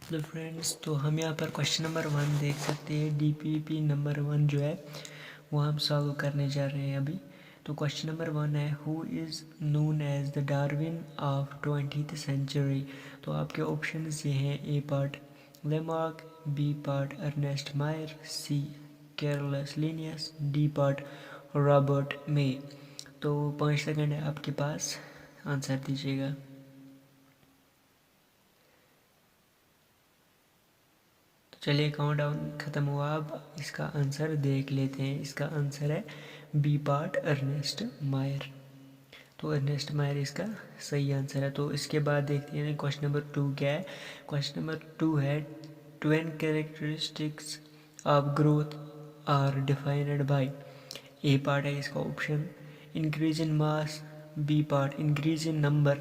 Hello friends, तो हम यहाँ पर क्वेश्चन नंबर 1 देख सकते हैं। डीपीपी नंबर 1 जो है वो हम सॉल्व करने जा रहे हैं अभी। तो क्वेश्चन नंबर 1 है, who is known as the Darwin of 20th century. तो आपके ऑप्शंस ये हैं, A part Lamarck, B part Ernest Mayr, C Carolus Linnaeus, D part Robert May. तो 5 सेकंड है आपके पास, आंसर दीजिएगा। चलिए काउंटडाउन ख़त्म हुआ, अब इसका आंसर देख लेते हैं। इसका आंसर है बी पार्ट अर्नेस्ट मायर। तो अर्नेस्ट मायर इसका सही आंसर है। तो इसके बाद देखते हैं क्वेश्चन नंबर 2 क्या है। क्वेश्चन नंबर 2 है, 12 characteristics of growth are defined by. A part है इसका option increase in mass, B part increase in number,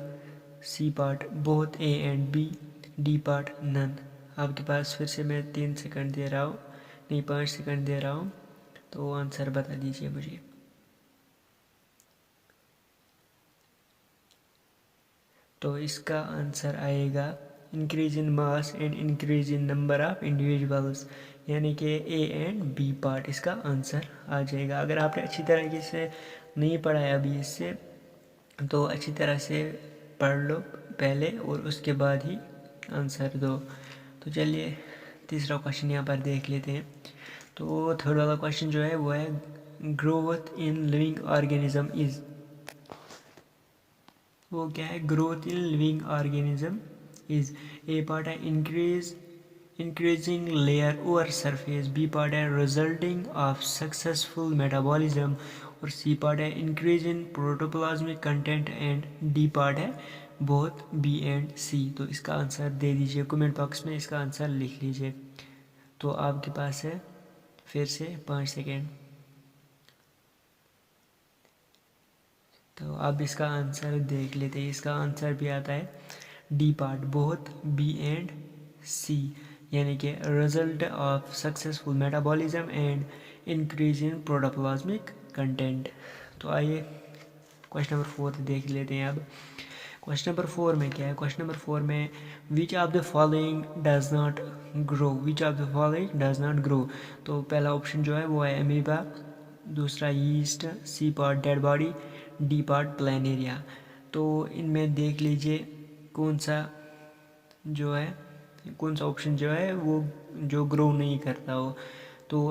C part both A and B, D part none. आपके पास फिर से मैं 3 सेकंड दे रहा हूँ, नहीं 5 सेकंड दे रहा हूँ, तो आंसर बता दीजिए मुझे। तो इसका आंसर आएगा increase in mass and increase in number of individuals, यानी कि ए एंड बी पार्ट इसका आंसर आ जाएगा। अगर आपने अच्छी तरीके से नहीं पढ़ा है अभी इससे, तो अच्छी तरह से पढ़ लो पहले और उसके बाद ही आंसर दो। तो चलिए तीसरा क्वेश्चन यहाँ पर देख लेते हैं। तो थर्ड वाला क्वेश्चन जो है वो है, growth in living organism is. वो क्या है, growth in living organism is. A part है increasing layer over surface, B part है रिजल्टिंग ऑफ सक्सेसफुल मेटाबॉलिज्म, और सी पार्ट है increase in protoplasmic content, and D part है both B and C. तो इसका आंसर दे दीजिए comment box में, इसका आंसर लिख लीजिए। तो आपके पास है फिर से 5 सेकेंड। तो अब इसका आंसर देख लेते हैं। इसका आंसर भी आता है D part both B and C, यानी कि result of successful metabolism and increase in protoplasmic content. तो आइए क्वेश्चन नंबर 4 देख लेते हैं अब। क्वेश्चन नंबर 4 में क्या है, क्वेश्चन नंबर 4 में which of the following does not grow, which of the following does not grow. तो पहला ऑप्शन जो है वो है अमीबा, दूसरा yeast, C part dead body, D part planaria. तो इनमें देख लीजिए कौन सा जो है, कौन सा ऑप्शन जो है वो जो ग्रो नहीं करता हो। तो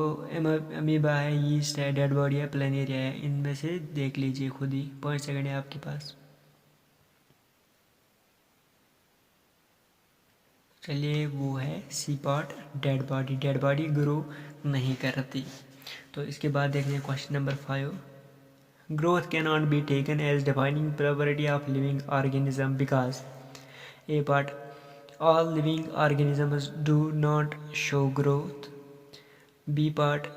अमीबा है, यीस्ट है, डेड बॉडी है, प्लानेरिया है, इनमें से देख लीजिए खुद ही। 5 सेकंड है आपके पास। चलिए वो है C part dead body grow नहीं करती। तो इसके बाद देख लीजिए question number 5, growth cannot be taken as defining property of living organism because a part all living organisms do not show growth, b part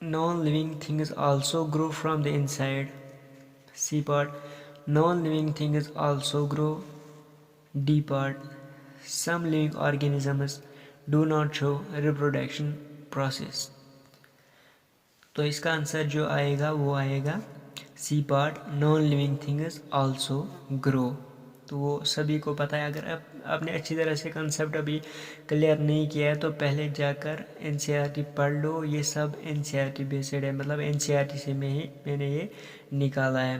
non-living things also grow from the inside, c part non-living things also grow, d part some living organisms do not show reproduction process। तो इसका answer जो आएगा वो आएगा C part non living things also grow. तो वो सभी को पता है। अगर आपने अच्छी तरह से कंसेप्ट अभी क्लियर नहीं किया है तो पहले जाकर एनसीईआरटी पढ़ लो। ये सब एनसीईआरटी बेस्ड है, मतलब एनसीईआरटी से मैंने ये निकाला है।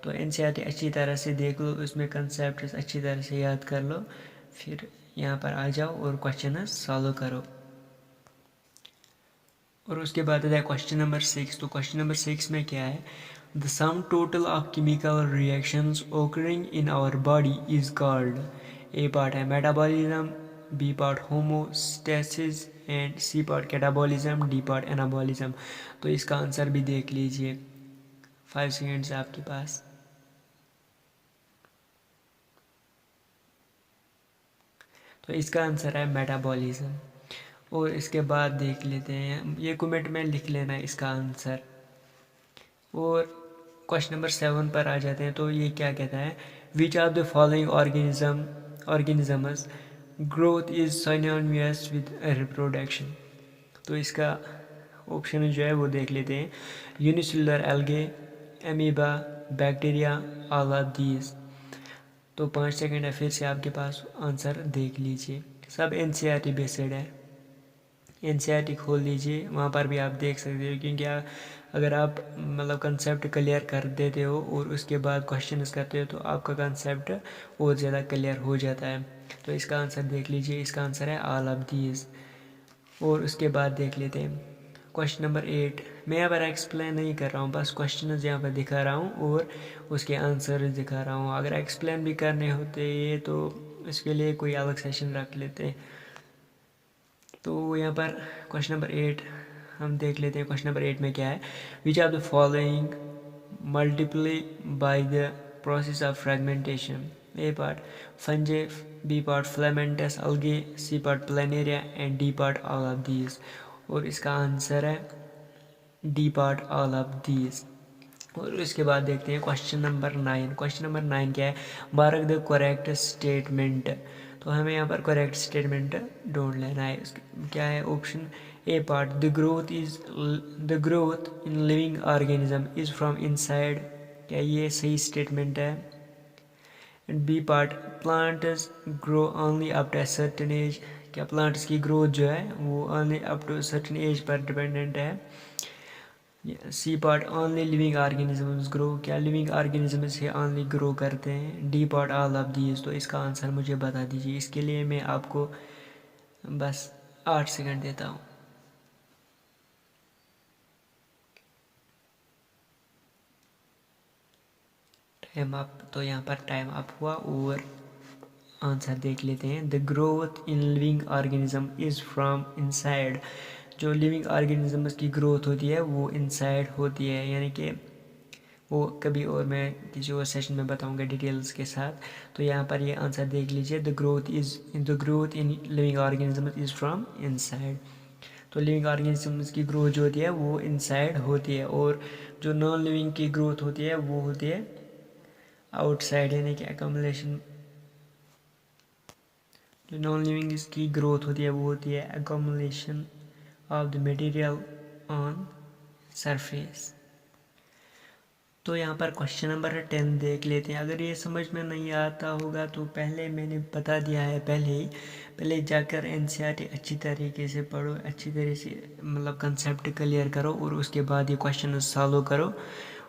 तो एनसीईआरटी अच्छी तरह से देख लो, उसमें कंसेप्ट अच्छी तरह से याद कर लो, फिर यहाँ पर आ जाओ और क्वेश्चन सॉल्व करो। और उसके बाद आता है क्वेश्चन नंबर 6। तो क्वेश्चन नंबर 6 में क्या है, the sum total of chemical reactions occurring in our body is called. A part है metabolism, B part homeostasis, and C part catabolism, D part anabolism. तो इसका आंसर भी देख लीजिए, 5 सेकेंड्स आपके पास। तो इसका आंसर है मेटाबॉलिज्म। और इसके बाद देख लेते हैं, ये कमेंट में लिख लेना है इसका आंसर। और क्वेश्चन नंबर 7 पर आ जाते हैं। तो ये क्या कहता है, विच of the following organisms growth is synonymous with reproduction. तो इसका ऑप्शन जो है वो देख लेते हैं, unicellular algae, amoeba, bacteria, all of these. तो 5 सेकेंड है फिर से आपके पास, आंसर देख लीजिए। सब NCERT बेस्ड है। NCERT खोल लीजिए, वहाँ पर भी आप देख सकते हो, क्योंकि अगर आप मतलब कंसेप्ट क्लियर कर देते हो और उसके बाद क्वेश्चन करते हो तो आपका कंसेप्ट और ज़्यादा क्लियर हो जाता है। तो इसका आंसर देख लीजिए, इसका आंसर है ऑल ऑफ दीज। और उसके बाद देख लेते हैं क्वेश्चन नंबर 8। मैं यहाँ पर एक्सप्लेन नहीं कर रहा हूँ, बस क्वेश्चन यहाँ पर दिखा रहा हूँ और उसके आंसर दिखा रहा हूँ। अगर एक्सप्लेन भी करने होते ये तो इसके लिए कोई अलग सेशन रख लेते। तो यहाँ पर क्वेश्चन नंबर 8 हम देख लेते हैं। क्वेश्चन नंबर 8 में क्या है, which are the following multiply by the process of fragmentation. A part fungi, B part filamentous algae, C part planaria and D part all of these. और इसका आंसर है D part all of these. और इसके बाद देखते हैं question number 9। Question number 9 क्या है, मार्क द करेक्ट स्टेटमेंट। तो हमें यहाँ पर करेक्ट स्टेटमेंट ढूंढ लेना है। क्या है option A part, the growth in living organism is from inside. क्या ये सही स्टेटमेंट है? And B part, plants grow only up to certain age. क्या प्लांट्स की ग्रोथ जो है वो only up to certain age पर डिपेंडेंट है। C part, only living organisms grow. क्या लिविंग ऑर्गेनिजम्स ही ओनली ग्रो करते हैं? D part all of these. तो इसका आंसर मुझे बता दीजिए। इसके लिए मैं आपको बस 8 सेकंड देता हूँ। Time up. तो यहाँ पर टाइम अप हुआ और आंसर देख लेते हैं। The growth in living organism is from inside. जो लिविंग ऑर्गेनिजम्स की ग्रोथ होती है वो इनसाइड होती है, यानी कि वो कभी और मैं किसी और सेशन में बताऊंगा डिटेल्स के साथ। तो यहाँ पर ये आंसर देख लीजिए, the growth in living organisms is from inside. तो लिविंग ऑर्गेनिजम्स की ग्रोथ जो होती है वो इनसाइड होती है, और जो नॉन लिविंग की ग्रोथ होती है वो होती है आउटसाइड, यानी कि एक्यूमुलेशन। जो नॉन लिविंग की ग्रोथ होती है वो होती है accumulation of the material on surface. तो यहाँ पर क्वेश्चन नंबर 10 देख लेते हैं। अगर ये समझ में नहीं आता होगा तो पहले मैंने बता दिया है, पहले जाकर NCERT अच्छी तरीके से पढ़ो, अच्छी तरह से मतलब कंसेप्ट क्लियर करो और उसके बाद ये क्वेश्चन सॉल्व करो।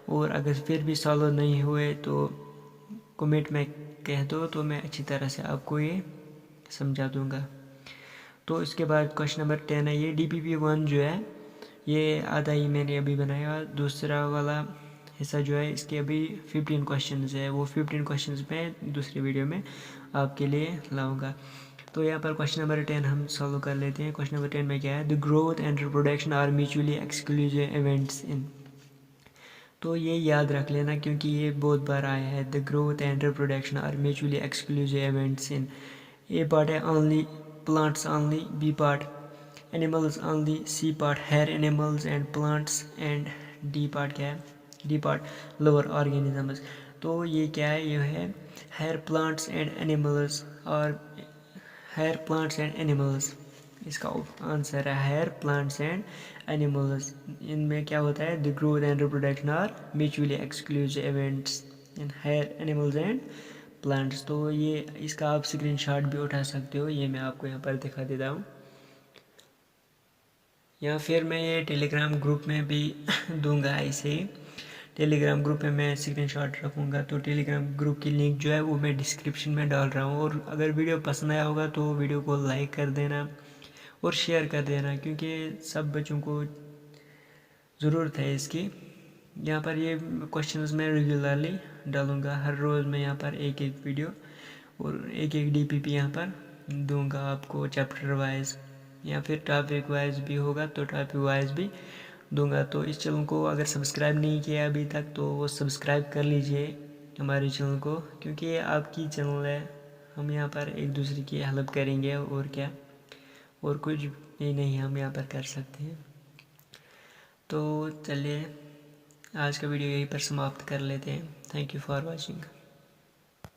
और अगर फिर भी सॉल्व नहीं हुए तो कमेंट में कह दो, तो मैं अच्छी तरह से आपको ये समझा दूँगा। तो इसके बाद क्वेश्चन नंबर 10 है, ये DPP1 जो है ये आधा ही मैंने अभी बनाया, दूसरा वाला हिस्सा जो है इसके अभी 15 क्वेश्चंस है। वो 15 क्वेश्चंस मैं दूसरी वीडियो में आपके लिए लाऊंगा। तो यहाँ पर क्वेश्चन नंबर 10 हम सॉल्व कर लेते हैं। क्वेश्चन नंबर 10 में क्या है, the growth and reproduction are mutually exclusive events in. तो ये याद रख लेना क्योंकि ये बहुत बार आया है। The growth and reproduction are mutually exclusive events in. A part है only plants only, B part animals only, C part hair animals and plants and D part क्या है, डी पार्ट लोअर ऑर्गेनिजम्स। तो ये क्या है, ये है higher plants and animals, और हेयर प्लांट्स एंड एनिमल्स। इसका आंसर है हेयर प्लांट्स एंड एनिमल्स। इनमें क्या होता है, the growth and reproduction are mutually exclusive events in higher animals and plants. तो ये इसका आप स्क्रीनशॉट भी उठा सकते हो, ये मैं आपको यहाँ पर दिखा देता हूँ। या फिर मैं ये टेलीग्राम ग्रुप में भी दूंगा। ऐसे ही टेलीग्राम ग्रुप में मैं स्क्रीनशॉट रखूँगा, तो टेलीग्राम ग्रुप की लिंक जो है वो मैं डिस्क्रिप्शन में डाल रहा हूँ। और अगर वीडियो पसंद आया होगा तो वीडियो को लाइक कर देना और शेयर कर देना, क्योंकि सब बच्चों को ज़रूरत है इसकी। यहाँ पर ये क्वेश्चंस मैं रेगुलरली डालूँगा, हर रोज़ मैं यहाँ पर एक एक वीडियो और एक एक DPP यहाँ पर दूंगा आपको, चैप्टर वाइज या फिर टॉपिक वाइज भी होगा तो टॉपिक वाइज भी दूंगा। तो इस चैनल को अगर सब्सक्राइब नहीं किया अभी तक तो वो सब्सक्राइब कर लीजिए हमारे चैनल को, क्योंकि ये आपकी चैनल है। हम यहाँ पर एक दूसरे की हेल्प करेंगे, और क्या, और कुछ नहीं हम यहाँ पर कर सकते हैं। तो चलिए आज का वीडियो यहीं पर समाप्त कर लेते हैं। Thank you for watching.